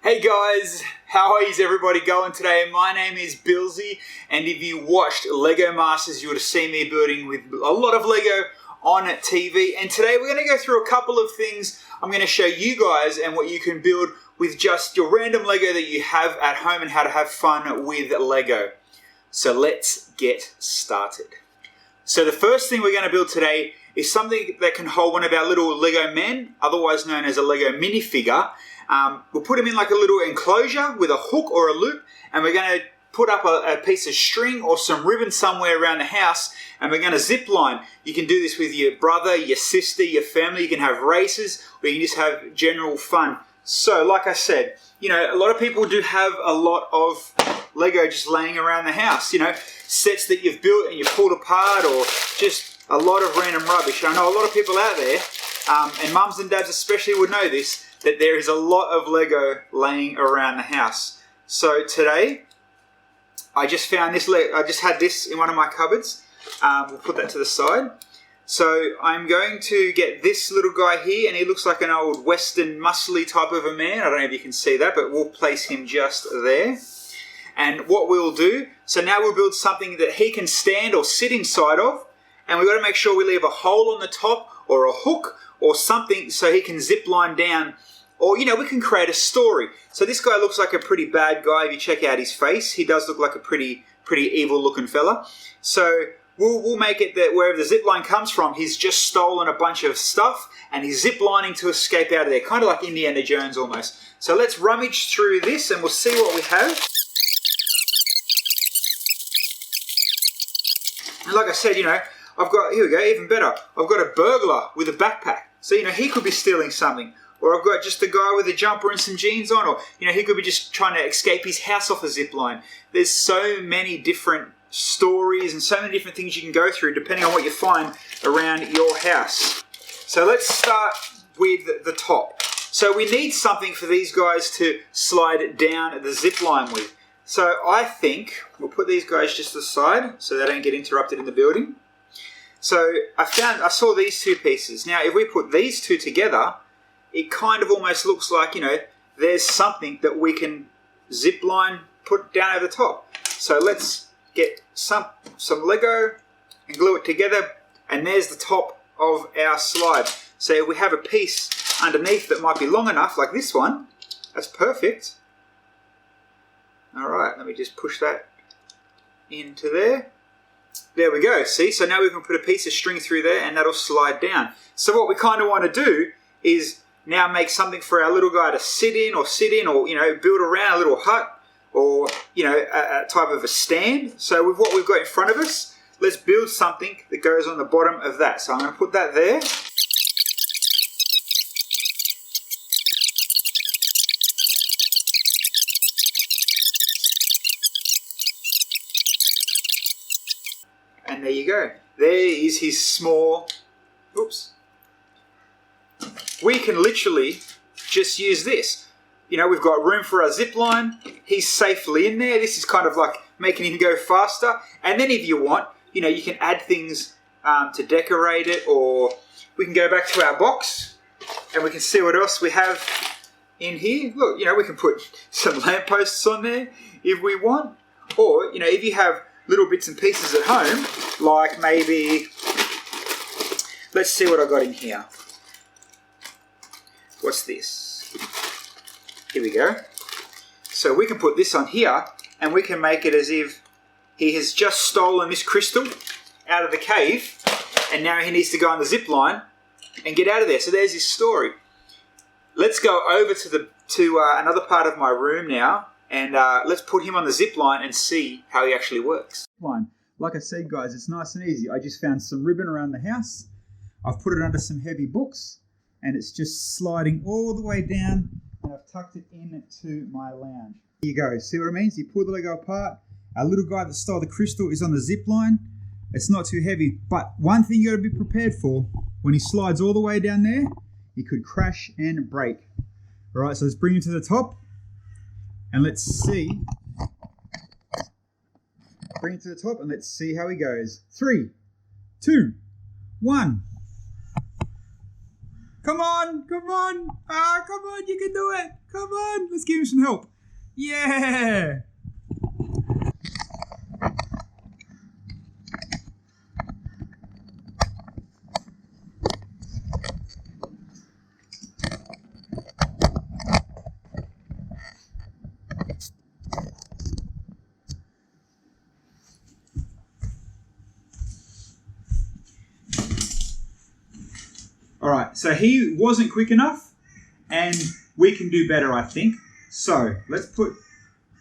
Hey guys, how is everybody going today? My name is Bilsy, and if you watched Legomasters, you would have seen me building with a lot of Lego on TV. And today we're going to go through a couple of things I'm going to show you guys and what you can build with just your random Lego that you have at home and how to have fun with Lego. So let's get started. So the first thing we're going to build today is something that can hold one of our little Lego men, otherwise known as a Lego minifigure. We'll put him in like a little enclosure with a hook or a loop, and we're going to put up a piece of string or some ribbon somewhere around the house, and we're going to zip line. You can do this with your brother, your sister, your family. You can have races, or you can just have general fun. So like I said, you know, a lot of people do have a lot of Lego just laying around the house, you know, sets that you've built and you've pulled apart, or just a lot of random rubbish. I know a lot of people out there, and mums and dads especially would know this, that there is a lot of Lego laying around the house. So today, I just found this, I just had this in one of my cupboards. We'll put that to the side. So I'm going to get this little guy here, and he looks like an old Western muscly type of a man. I don't know if you can see that, but we'll place him just there. And what we'll do, so now we'll build something that he can stand or sit inside of, and we've got to make sure we leave a hole on the top or a hook or something so he can zip line down. Or, you know, we can create a story. So this guy looks like a pretty bad guy if you check out his face. He does look like a pretty evil looking fella. So we'll make it that wherever the zip line comes from, he's just stolen a bunch of stuff and he's zip lining to escape out of there. Kind of like Indiana Jones almost. So let's rummage through this and we'll see what we have. And like I said, you know, I've got, here we go, even better. I've got a burglar with a backpack. So, you know, he could be stealing something. Or I've got just a guy with a jumper and some jeans on. Or, you know, he could be just trying to escape his house off a zip line. There's so many different stories and so many different things you can go through depending on what you find around your house. So let's start with the top. So we need something for these guys to slide down the zip line with. So I think we'll put these guys just aside so they don't get interrupted in the building. So I saw these two pieces. Now if we put these two together, it kind of almost looks like, you know, there's something that we can zip line, put down over the top. So let's get some Lego and glue it together, and there's the top of our slide. So if we have a piece underneath that might be long enough, like this one, that's perfect. All right, let me just push that into there. There we go, see? So now we can put a piece of string through there and that'll slide down. So what we kind of want to do is now make something for our little guy to sit in, or, you know, build around a little hut, or, you know, a type of a stand. So with what we've got in front of us, let's build something that goes on the bottom of that. So I'm going to put that there. And there you go. There is his small, oops. We can literally just use this. You know, we've got room for our zip line. He's safely in there. This is kind of like making him go faster. And then if you want, you know, you can add things to decorate it, or we can go back to our box and we can see what else we have in here. Look, you know, we can put some lampposts on there if we want. Or, you know, if you have little bits and pieces at home, like maybe, let's see what I got in here. What's this? Here we go. So we can put this on here and we can make it as if he has just stolen this crystal out of the cave and now he needs to go on the zip line and get out of there. So there's his story. Let's go over to another part of my room now, and let's put him on the zip line and see how he actually works. Like I said, guys, it's nice and easy. I just found some ribbon around the house. I've put it under some heavy books, and it's just sliding all the way down, and I've tucked it into my lounge. Here you go. See what it means? You pull the Lego apart. Our little guy that stole the crystal is on the zip line. It's not too heavy, but one thing you got to be prepared for, when he slides all the way down there, he could crash and break. All right, so let's bring him to the top, and let's see. Bring him to the top, and let's see how he goes. 3, 2, 1. Come on, come on. Come on, you can do it. Come on, let's give him some help. Yeah. All right, so he wasn't quick enough, and we can do better, I think. So let's put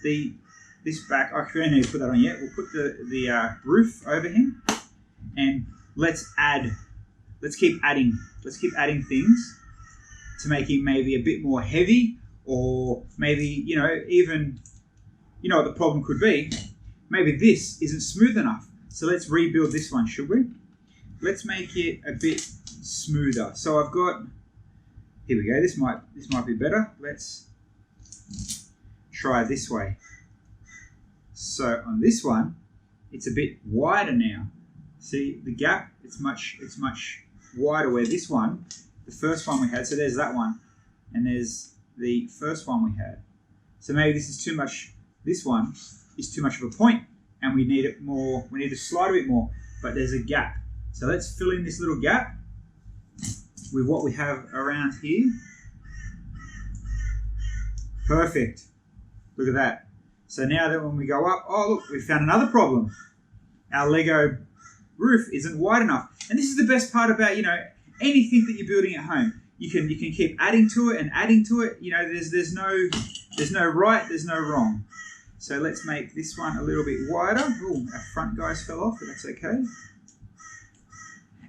this back. Actually, I don't need to put that on yet. We'll put the roof over him, and let's keep adding things to make him maybe a bit more heavy, or maybe even what the problem could be. Maybe this isn't smooth enough. So let's rebuild this one, should we? Let's make it a bit smoother. So I've got, here we go, this might be better. Let's try this way. So on this one, it's a bit wider now. See the gap? It's much wider, where this one, the first one we had, so there's that one, and there's the first one we had. So maybe this is too much, this one is too much of a point, and we need it more, we need to slide a bit more, but there's a gap. So let's fill in this little gap with what we have around here. Perfect. Look at that. So now that when we go up, oh look, we found another problem. Our Lego roof isn't wide enough. And this is the best part about, anything that you're building at home. You can keep adding to it and adding to it. There's no right, there's no wrong. So let's make this one a little bit wider. Oh, our front guys fell off, but that's okay.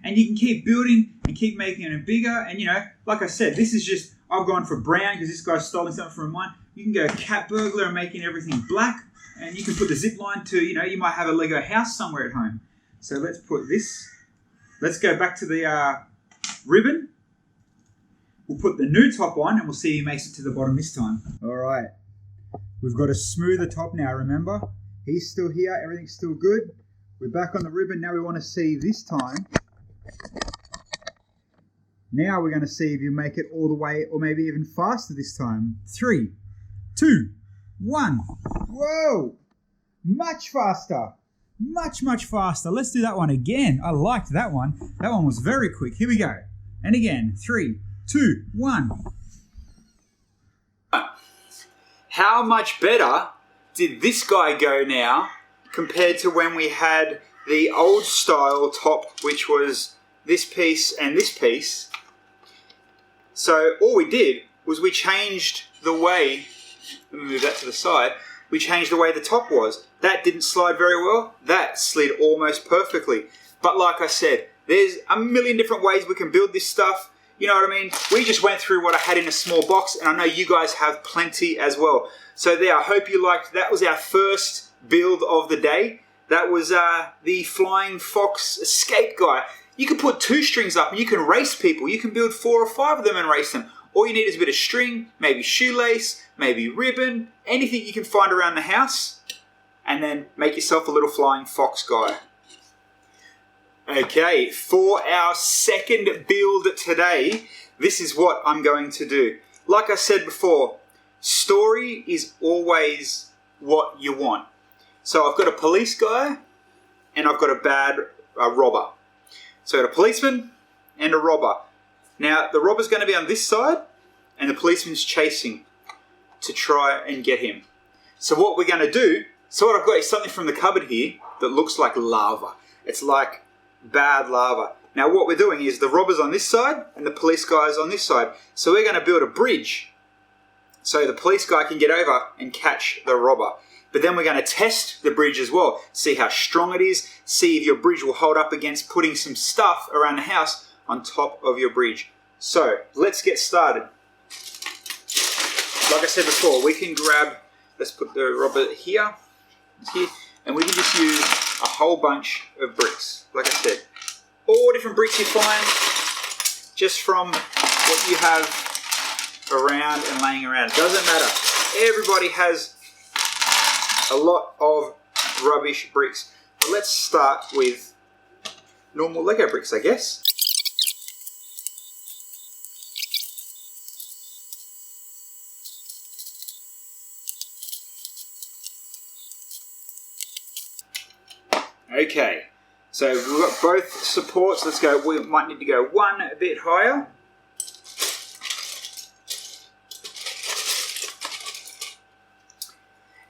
And you can keep building and keep making it bigger. And like I said, this is just, I've gone for brown because this guy's stolen something from mine. You can go cat burglar and making everything black. And you can put the zip line to, you might have a Lego house somewhere at home. So let's put this, let's go back to the ribbon. We'll put the new top on and we'll see if he makes it to the bottom this time. All right. We've got a smoother top now, remember? He's still here, everything's still good. We're back on the ribbon. Now we want to see this time. Now we're going to see if you make it all the way, or maybe even faster this time. 3, 2, 1. Whoa! Much faster. Much faster. Let's do that one again. I liked that one. That one was very quick. Here we go. And again. 3, 2, 1. How much better did this guy go now compared to when we had the old style top, which was this piece and this piece? So all we did was we changed the way, let me move that to the side, we changed the way the top was. That didn't slide very well. That slid almost perfectly. But like I said, there's a million different ways we can build this stuff. You know what I mean? We just went through what I had in a small box, and I know you guys have plenty as well. So there, I hope you liked, that was our first build of the day. That was the Flying Fox Escape guy. You can put 2 strings up and you can race people. You can build 4 or 5 of them and race them. All you need is a bit of string, maybe shoelace, maybe ribbon, anything you can find around the house, and then make yourself a little Flying Fox guy. Okay, for our second build today, this is what I'm going to do. Like I said before, story is always what you want. So I've got a police guy and I've got a bad robber. So I've got a policeman and a robber. Now the robber's going to be on this side and the policeman's chasing to try and get him. So what we're going to do, so what I've got is something from the cupboard here that looks like lava. It's like bad lava. Now what we're doing is the robber's on this side and the police guy's on this side. So we're going to build a bridge so the police guy can get over and catch the robber. But then we're going to test the bridge as well. See how strong it is. See if your bridge will hold up against putting some stuff around the house on top of your bridge. So let's get started. Like I said before, we can grab, let's put the robber here, and we can just use a whole bunch of bricks. Like I said, all different bricks you find just from what you have around and laying around. It doesn't matter. Everybody has a lot of rubbish bricks. But let's start with normal Lego bricks, I guess. Okay, so we've got both supports. Let's go. We might need to go one a bit higher.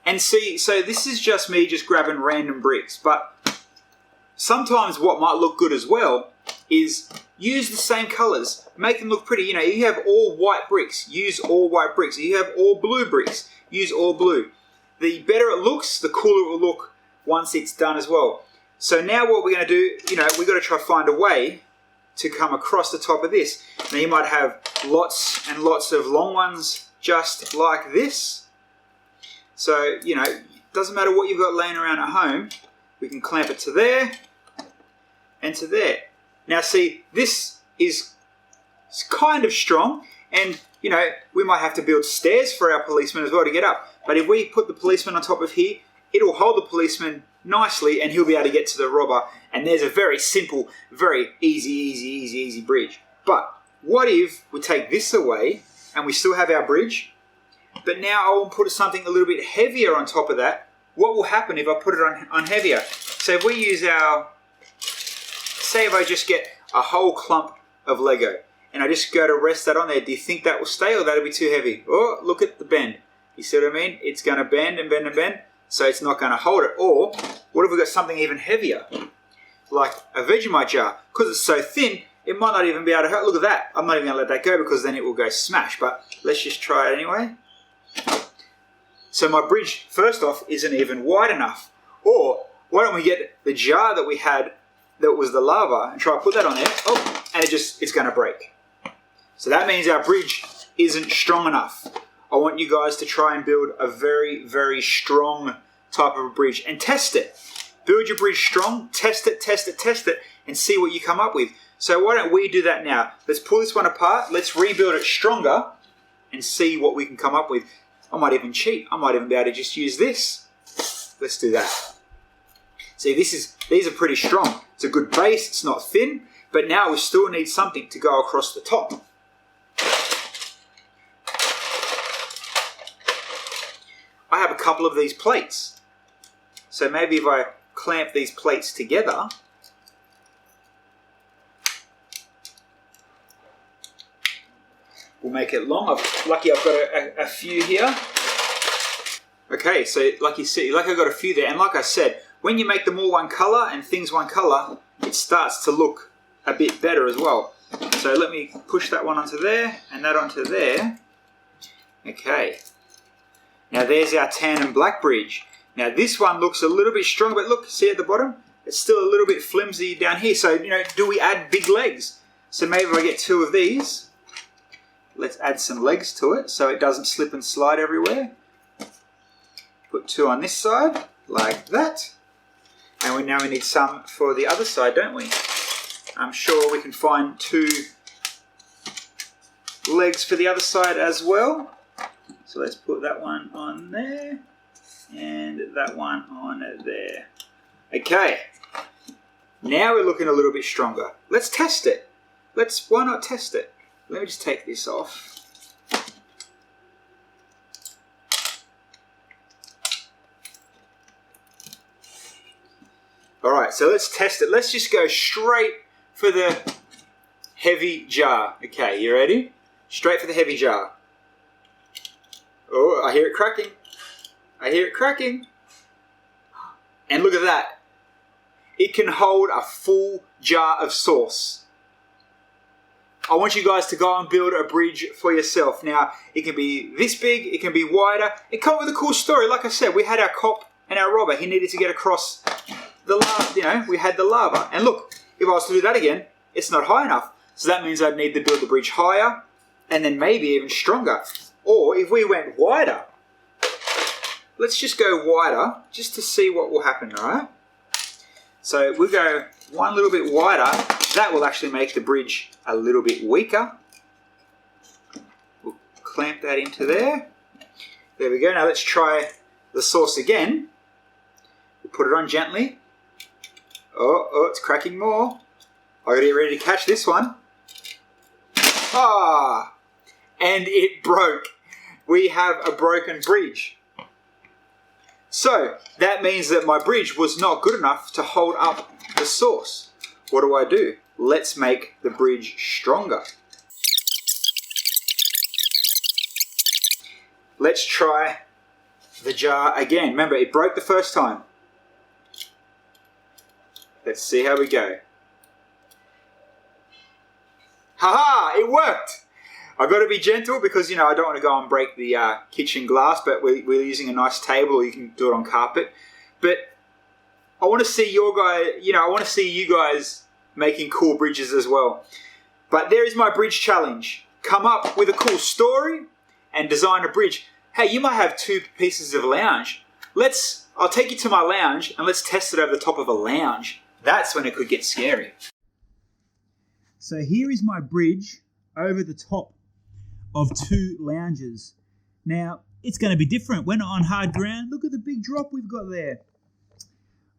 And see, so this is just me just grabbing random bricks, but sometimes what might look good as well is use the same colors, make them look pretty. You know, you have all white bricks, use all white bricks. You have all blue bricks, use all blue. The better it looks, the cooler it will look once it's done as well. So now what we're going to do, you know, we've got to try to find a way to come across the top of this. Now you might have lots and lots of long ones just like this. So, you know, it doesn't matter what you've got laying around at home, we can clamp it to there and to there. Now see, this is kind of strong, and, you know, we might have to build stairs for our policeman as well to get up. But if we put the policeman on top of here, it'll hold the policeman nicely and he'll be able to get to the robber. And there's a very simple, very easy bridge. But what if we take this away and we still have our bridge? But now I will put something a little bit heavier on top of that. What will happen if I put it on heavier? So if we use our, say if I just get a whole clump of Lego and I just go to rest that on there, do you think that will stay or that'll be too heavy? Oh, look at the bend. You see what I mean? It's going to bend and bend and bend, so it's not going to hold it. Or what if we got something even heavier, like a Vegemite jar? Because it's so thin, it might not even be able to hurt. Look at that. I'm not even going to let that go because then it will go smash. But let's just try it anyway. So my bridge, first off, isn't even wide enough. Or why don't we get the jar that we had that was the lava and try to put that on there. Oh, and it's going to break. So that means our bridge isn't strong enough. I want you guys to try and build a very strong type of a bridge and test it. Build your bridge strong, test it, and see what you come up with. So why don't we do that now? Let's pull this one apart, let's rebuild it stronger and see what we can come up with. I might even cheat. I might even be able to just use this. Let's do that. See, these are pretty strong. It's a good base, it's not thin, but now we still need something to go across the top. I have a couple of these plates. So maybe if I clamp these plates together, we'll make it long. Lucky I've got a few here. Okay, so like you see, like I've got a few there. And like I said, when you make them all one colour and things one colour, it starts to look a bit better as well. So let me push that one onto there and that onto there. Okay. Now there's our tan and black bridge. Now this one looks a little bit strong, but look, see at the bottom? It's still a little bit flimsy down here. So, you know, do we add big legs? So maybe if I get two of these, let's add some legs to it so it doesn't slip and slide everywhere. Put two on this side, like that. And now we need some for the other side, don't we? I'm sure we can find two legs for the other side as well. So let's put that one on there and that one on there. Okay, now we're looking a little bit stronger. Let's test it. Why not test it? Let me just take this off. All right, so let's test it. Let's just go straight for the heavy jar. Okay, you ready? Straight for the heavy jar. Oh, I hear it cracking. I hear it cracking. And look at that. It can hold a full jar of sauce. I want you guys to go and build a bridge for yourself. Now, it can be this big, it can be wider. It comes with a cool story. Like I said, we had our cop and our robber. He needed to get across the lava, you know, we had the lava. And look, if I was to do that again, it's not high enough. So that means I'd need to build the bridge higher and then maybe even stronger. Or if we went wider, let's just go wider just to see what will happen, all right? So we'll go one little bit wider. That will actually make the bridge a little bit weaker. We'll clamp that into there. There we go. Now let's try the sauce again. We'll put it on gently. Oh, it's cracking more. I gotta get ready to catch this one. Ah! And it broke. We have a broken bridge. So that means that my bridge was not good enough to hold up the sauce. What do? Let's make the bridge stronger. Let's try the jar again. Remember, it broke the first time. Let's see how we go. Haha, it worked! I've got to be gentle because, I don't want to go and break the kitchen glass, but we're using a nice table, or you can do it on carpet. But I want to see I want to see you guys making cool bridges as well. But there is my bridge challenge. Come up with a cool story and design a bridge. Hey, you might have 2 pieces of lounge. I'll take you to my lounge and let's test it over the top of a lounge. That's when it could get scary. So here is my bridge over the top of 2 lounges. Now, it's going to be different. We're not on hard ground. Look at the big drop we've got there.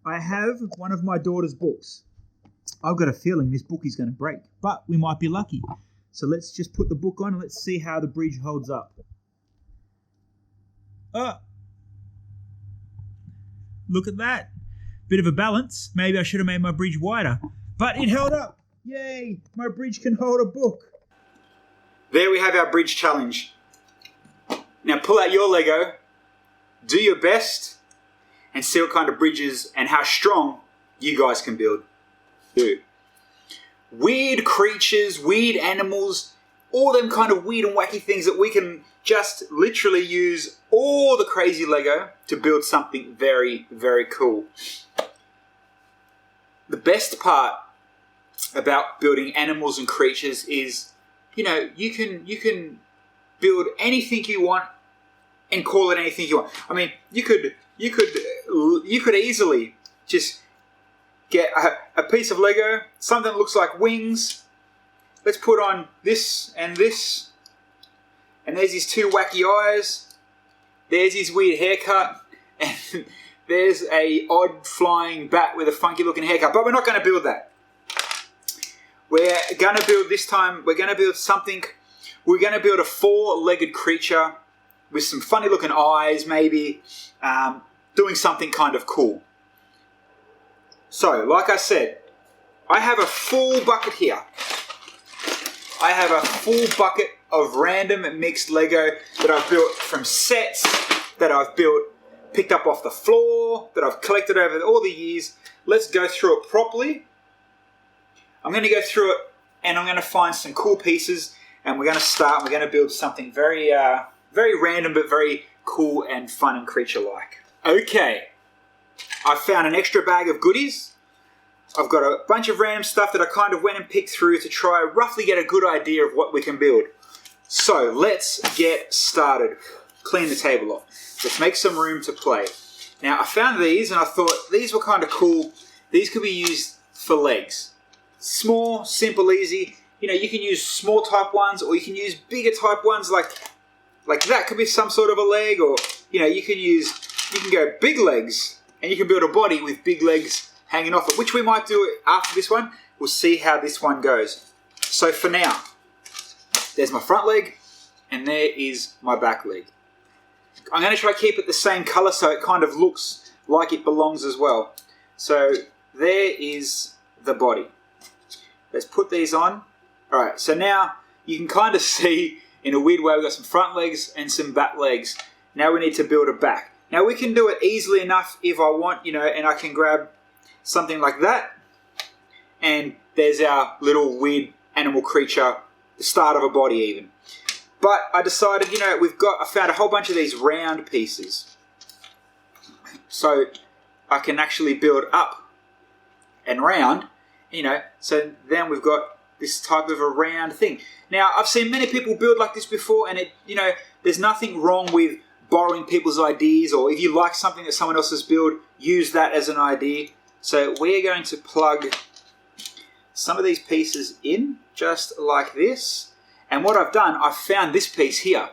I have one of my daughter's books. I've got a feeling this book is going to break, but we might be lucky. So let's just put the book on and let's see how the bridge holds up. Look at that. Bit of a balance. Maybe I should have made my bridge wider, but it held up. Yay, my bridge can hold a book. There we have our bridge challenge. Now pull out your Lego, do your best, and see what kind of bridges and how strong you guys can build. Weird creatures, weird animals, all them kind of weird and wacky things that we can just literally use all the crazy Lego to build something very, very cool. The best part about building animals and creatures is, you can build anything you want and call it anything you want. I mean, you could easily just get a piece of Lego, something that looks like wings. Let's put on this, and there's these 2 wacky eyes. There's his weird haircut, and there's a odd flying bat with a funky looking haircut. But we're not going to build that. We're going to build this time, we're going to build something, we're going to build a 4-legged creature with some funny looking eyes maybe, doing something kind of cool. So, like I said, I have a full bucket here. I have a full bucket of random mixed Lego that I've built from sets, that I've picked up off the floor, that I've collected over all the years. Let's go through it properly. I'm going to go through it and I'm going to find some cool pieces, and we're going to build something very, very random but very cool and fun and creature-like. Okay, I found an extra bag of goodies. I've got a bunch of random stuff that I kind of went and picked through to try roughly get a good idea of what we can build. So let's get started. Clean the table off. Let's make some room to play. Now I found these and I thought these were kind of cool. These could be used for legs. Small, simple, easy. You can use small type ones, or you can use bigger type ones like that could be some sort of a leg, or you can go big legs and you can build a body with big legs hanging off it, which we might do after this one. We'll see how this one goes. So for now, there's my front leg and there is my back leg. I'm going to try to keep it the same color so it kind of looks like it belongs as well. So there is the body. Let's put these on. Alright, so now you can kind of see in a weird way we've got some front legs and some back legs. Now we need to build a back. Now we can do it easily enough if I want, and I can grab something like that. And there's our little weird animal creature, the start of a body even. But I decided, I found a whole bunch of these round pieces. So I can actually build up and round, so then we've got this type of a round thing. Now, I've seen many people build like this before, and there's nothing wrong with borrowing people's ideas, or if you like something that someone else has built, use that as an idea. So we're going to plug some of these pieces in, just like this. And what I've done, I've found this piece here.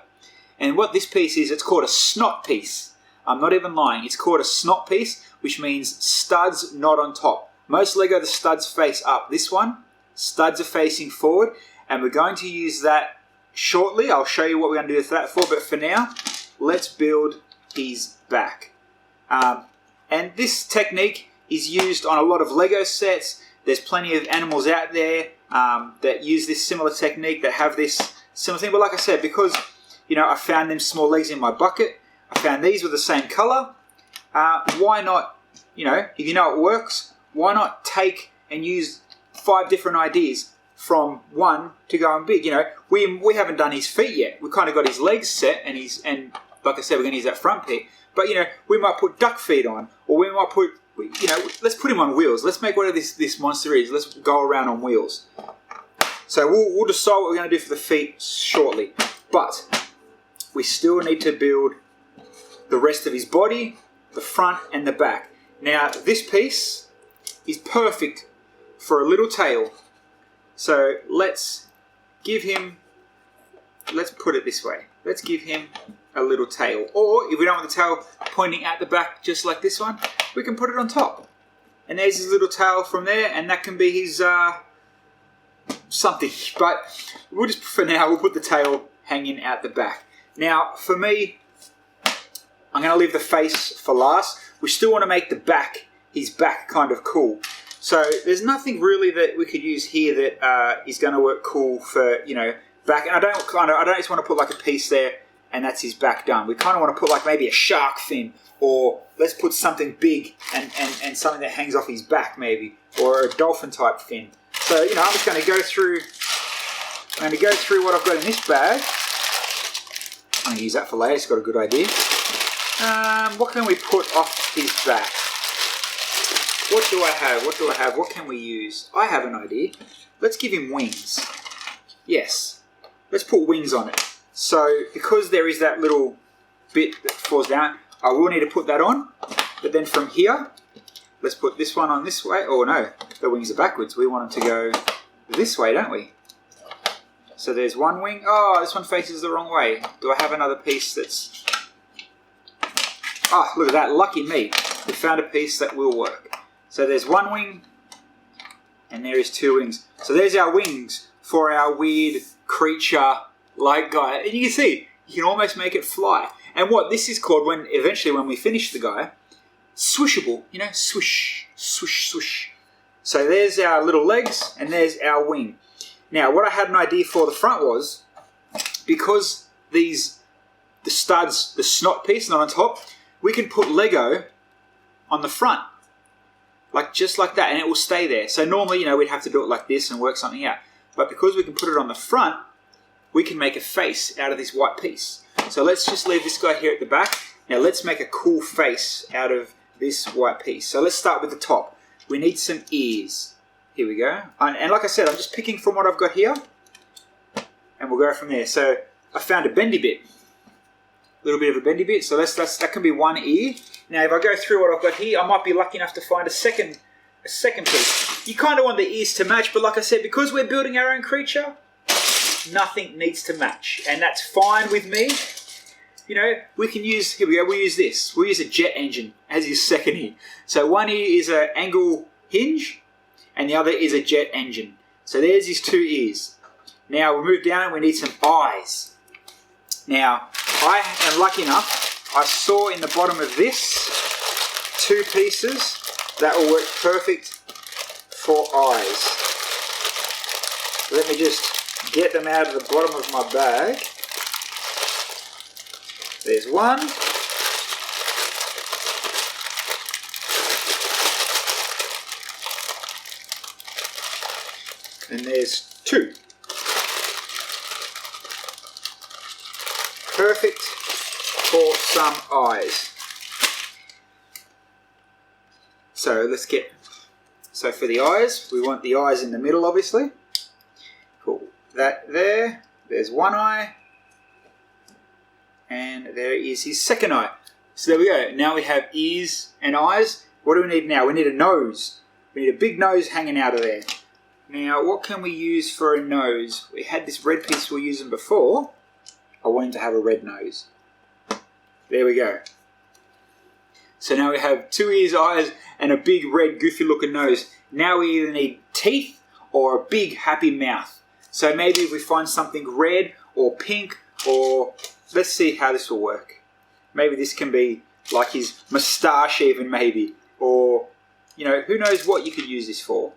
And what this piece is, it's called a snot piece. I'm not even lying. It's called a snot piece, which means studs not on top. Most Lego, the studs face up. This one, studs are facing forward, and we're going to use that shortly. I'll show you what we're going to do with that for, but for now, let's build his back. And this technique is used on a lot of Lego sets. There's plenty of animals out there that use this similar technique, that have this similar thing. But like I said, because I found them small legs in my bucket, I found these were the same colour. Why not, if you know it works, why not take and use 5 different ideas from one to going big? We haven't done his feet yet. We kind of got his legs set, and like I said, we're going to use that front bit. But we might put duck feet on, or we might put, let's put him on wheels. Let's make whatever this monster is. Let's go around on wheels. So we'll decide what we're going to do for the feet shortly. But we still need to build the rest of his body, the front and the back. Now this piece is perfect for a little tail. So let's put it this way. Let's give him a little tail. Or if we don't want the tail pointing at the back just like this one, we can put it on top. And there's his little tail from there, and that can be his something. But for now, we'll put the tail hanging out the back. Now, for me, I'm going to leave the face for last. We still want to make his back kind of cool. So there's nothing really that we could use here that is going to work cool for, back. And I don't just want to put like a piece there and that's his back done. We kind of want to put like maybe a shark fin, or let's put something big and something that hangs off his back maybe, or a dolphin type fin. So, I'm just going to go through what I've got in this bag. I'm going to use that for later. It's got a good idea. What can we put off his back? What do I have? What can we use? I have an idea. Let's give him wings. Yes. Let's put wings on it. So, because there is that little bit that falls down, I will need to put that on. But then from here, let's put this one on this way. Oh no, the wings are backwards. We want them to go this way, don't we? So there's one wing. Oh, this one faces the wrong way. Do I have another piece that's... Ah, look at that. Lucky me. We found a piece that will work. So there's one wing, and there is 2 wings. So there's our wings for our weird creature-like guy. And you can see, you can almost make it fly. And what this is called, eventually when we finish the guy, swishable. Swish, swish, swish. So there's our little legs, and there's our wing. Now, what I had an idea for the front was, because the studs, the snot piece, not on top, we can put Lego on the front. Just like that, and it will stay there. So normally, we'd have to do it like this and work something out. But because we can put it on the front, we can make a face out of this white piece. So let's just leave this guy here at the back. Now let's make a cool face out of this white piece. So let's start with the top. We need some ears. Here we go. And like I said, I'm just picking from what I've got here. And we'll go from there. So I found a bendy bit. A little bit of a bendy bit. So that can be one ear. Now if I go through what I've got here, I might be lucky enough to find a second piece. You kind of want the ears to match, but like I said, because we're building our own creature, nothing needs to match. And that's fine with me. We can use, here we go, we'll use this. We'll use a jet engine as his second ear. So one ear is an angle hinge, and the other is a jet engine. So there's his 2 ears. Now we move down and we need some eyes. Now, I am lucky enough, I saw in the bottom of this 2 pieces that will work perfect for eyes. Let me just get them out of the bottom of my bag. There's one. And there's 2. Perfect for some eyes. So for the eyes, we want the eyes in the middle, obviously. Cool. That there. There's one eye. And there is his second eye. So there we go. Now we have ears and eyes. What do we need now? We need a nose. We need a big nose hanging out of there. Now, what can we use for a nose? We had this red piece we were using before. I want him to have a red nose. There we go. So now we have 2 ears, eyes, and a big red goofy looking nose. Now we either need teeth or a big happy mouth. So maybe if we find something red or pink, or let's see how this will work. Maybe this can be like his moustache even maybe, or, you know, who knows what you could use this for.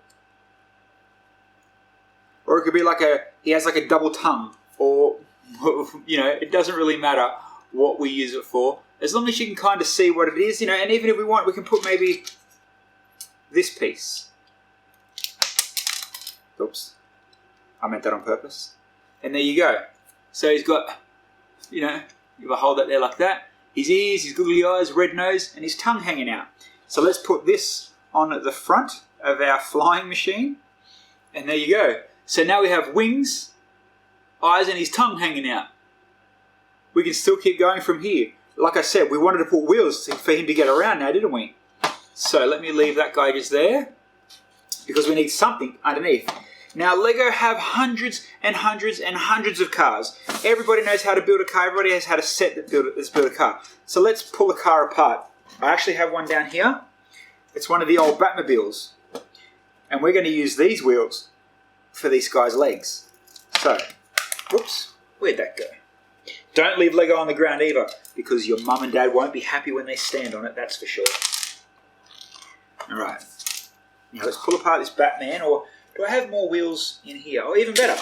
Or it could be like he has like a double tongue, or, you know, it doesn't really matter what we use it for, as long as you can kind of see what it is, you know, and even if we want, we can put maybe this piece. Oops, I meant that on purpose. And there you go. So he's got, you know, if I hold that there like that, his ears, his googly eyes, red nose, and his tongue hanging out. So let's put this on the front of our flying machine, and there you go. So now we have wings, eyes, and his tongue hanging out. We can still keep going from here. Like I said, we wanted to put wheels for him to get around now, didn't we? So let me leave that guy just there, because we need something underneath. Now, Lego have hundreds and hundreds and hundreds of cars. Everybody knows how to build a car. Everybody has had a set that's built a car. So let's pull a car apart. I actually have one down here. It's one of the old Batmobiles. And we're going to use these wheels for these guys' legs. So, whoops, where'd that go? Don't leave Lego on the ground either, because your mum and dad won't be happy when they stand on it, that's for sure. Alright, now let's pull apart this Batman, or do I have more wheels in here? Oh, even better.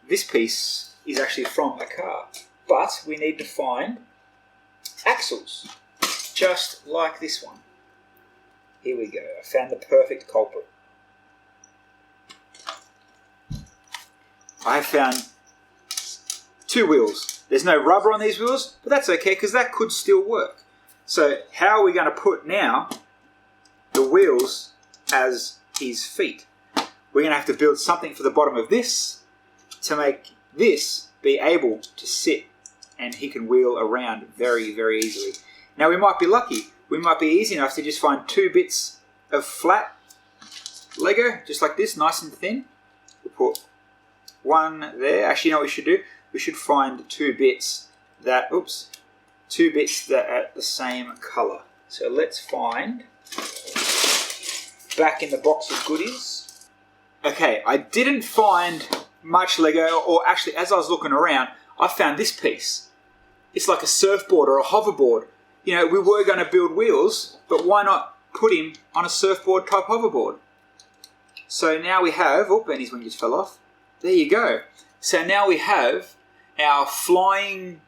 This piece is actually from a car, but we need to find axles, just like this one. Here we go, I found the perfect culprit. I have found 2 wheels. There's no rubber on these wheels, but that's okay, because that could still work. So how are we going to put now the wheels as his feet? We're going to have to build something for the bottom of this to make this be able to sit, and he can wheel around very, very easily. Now we might be lucky. We might be easy enough to just find 2 bits of flat Lego, just like this, nice and thin. We'll put one there. Actually, you know what we should do? We should find 2 bits that, oops, 2 bits that are the same colour. So let's find, back in the box of goodies. Okay, I didn't find much Lego, or actually as I was looking around, I found this piece. It's like a surfboard or a hoverboard. You know, we were going to build wheels, but why not put him on a surfboard type hoverboard? So now we have, oh, and his wing just fell off. There you go. So now we have our flying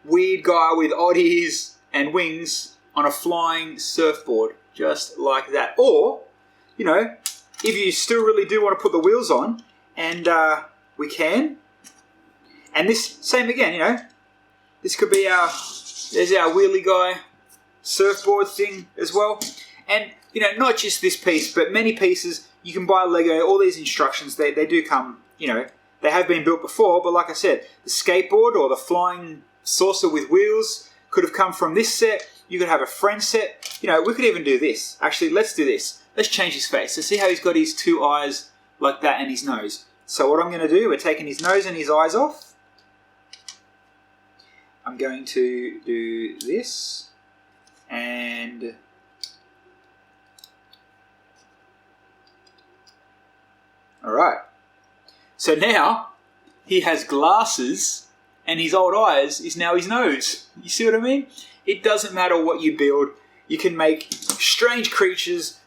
weird guy with odd ears and wings on a flying surfboard, just like that. Or, you know, if you still really do want to put the wheels on, and we can. And this, same again, you know, this could be our, there's our wheelie guy surfboard thing as well. And, you know, not just this piece, but many pieces. You can buy Lego, all these instructions, they do come, you know, they have been built before, but like I said, the skateboard or the flying saucer with wheels could have come from this set. You could have a friend set. You know, we could even do this. Actually, let's do this. Let's change his face. So see how he's got his 2 eyes like that and his nose. So what I'm going to do, we're taking his nose and his eyes off. I'm going to do this, and alright. So now he has glasses, and his old eyes is now his nose. You see what I mean? It doesn't matter what you build. You can make strange creatures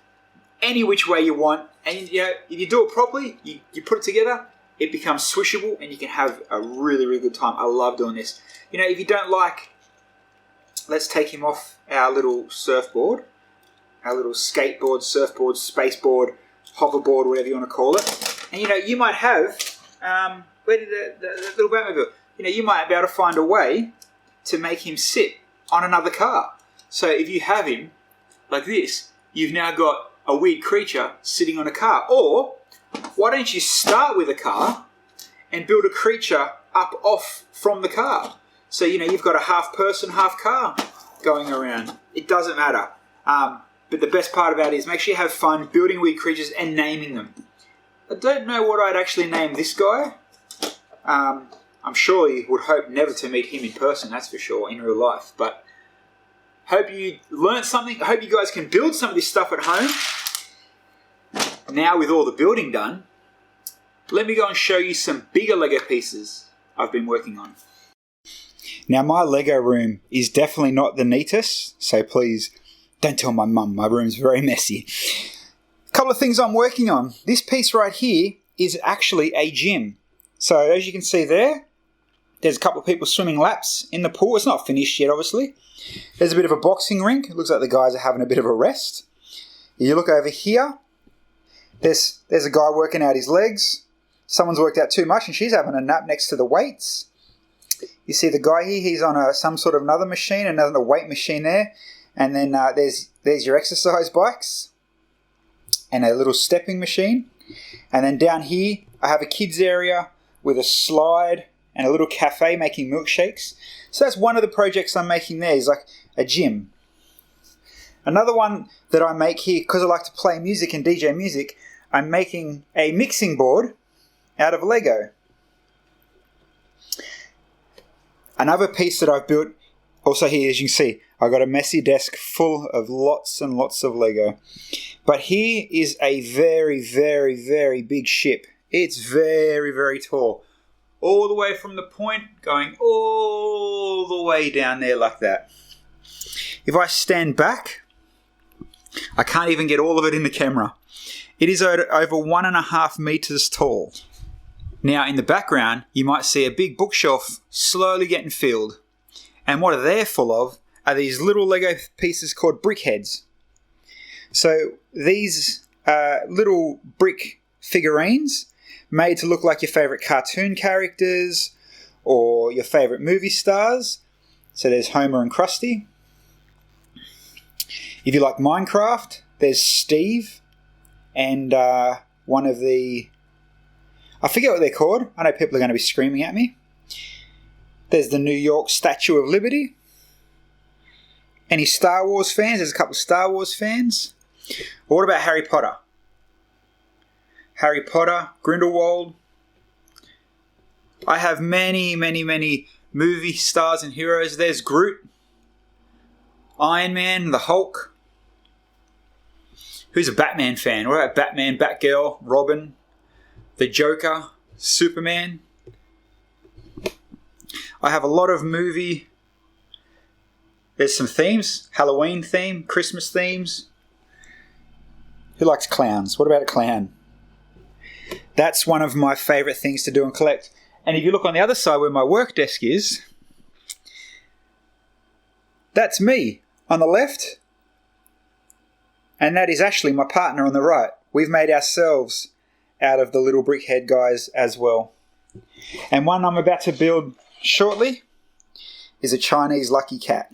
any which way you want. And you know, if you do it properly, you put it together, it becomes swishable, and you can have a really, really good time. I love doing this. You know, if you don't like, let's take him off our little surfboard, our little skateboard, surfboard, spaceboard, hoverboard, whatever you want to call it. And you know, you might have, where did the little Batmobile? You know, you might be able to find a way to make him sit on another car. So if you have him like this, you've now got a weird creature sitting on a car. Or why don't you start with a car and build a creature up off from the car? So, you know, you've got a half person, half car going around. It doesn't matter. But the best part about it is make sure you have fun building weird creatures and naming them. I don't know what I'd actually name this guy. I'm sure you would hope never to meet him in person, that's for sure, in real life. But hope you learned something. I hope you guys can build some of this stuff at home. Now with all the building done, let me go and show you some bigger Lego pieces I've been working on. Now, my Lego room is definitely not the neatest, so please don't tell my mum. My room's very messy. A couple of things I'm working on. This piece right here is actually a gym. So as you can see there's a couple of people swimming laps in the pool. It's not finished yet, obviously. There's a bit of a boxing rink. It looks like the guys are having a bit of a rest. You look over here. There's a guy working out his legs. Someone's worked out too much and she's having a nap next to the weights. You see the guy here, he's on some sort of another machine, another weight machine there. And then there's your exercise bikes and a little stepping machine. And then down here, I have a kids area with a slide and a little cafe making milkshakes. So that's one of the projects I'm making there, is like a gym. Another one that I make here, because I like to play music and DJ music, I'm making a mixing board out of Lego. Another piece that I've built, also here as you can see, I've got a messy desk full of lots and lots of Lego. But here is a very, very, very big ship. It's very, very tall. All the way from the point, going all the way down there like that. If I stand back, I can't even get all of it in the camera. It is over 1.5 meters tall. Now, in the background, you might see a big bookshelf slowly getting filled. And what they're full of are these little Lego pieces called brickheads. So these little brick figurines made to look like your favourite cartoon characters or your favourite movie stars. So there's Homer and Krusty. If you like Minecraft, there's Steve and one of the... I forget what they're called. I know people are going to be screaming at me. There's the New York Statue of Liberty. Any Star Wars fans? There's a couple of Star Wars fans. But what about Harry Potter? Harry Potter, Grindelwald. I have many, many, many movie stars and heroes. There's Groot, Iron Man, the Hulk. Who's a Batman fan? What about Batman, Batgirl, Robin, the Joker, Superman? I have a lot of movie. There's some themes. Halloween theme, Christmas themes. Who likes clowns? What about a clown? That's one of my favourite things to do and collect. And if you look on the other side where my work desk is, that's me on the left. And that is Ashley, my partner, on the right. We've made ourselves out of the little brickhead guys as well. And one I'm about to build shortly is a Chinese lucky cat.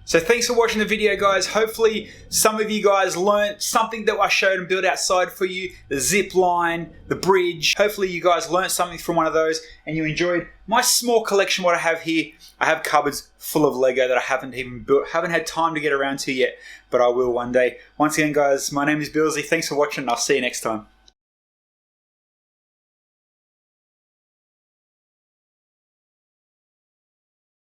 So thanks for watching the video, guys. Hopefully some of you guys learnt something that I showed and built outside for you. The zip line, the bridge. Hopefully you guys learnt something from one of those and you enjoyed my small collection, what I have here. I have cupboards full of Lego that I haven't even built, haven't had time to get around to yet, but I will one day. Once again, guys, my name is Bilsy. Thanks for watching and I'll see you next time.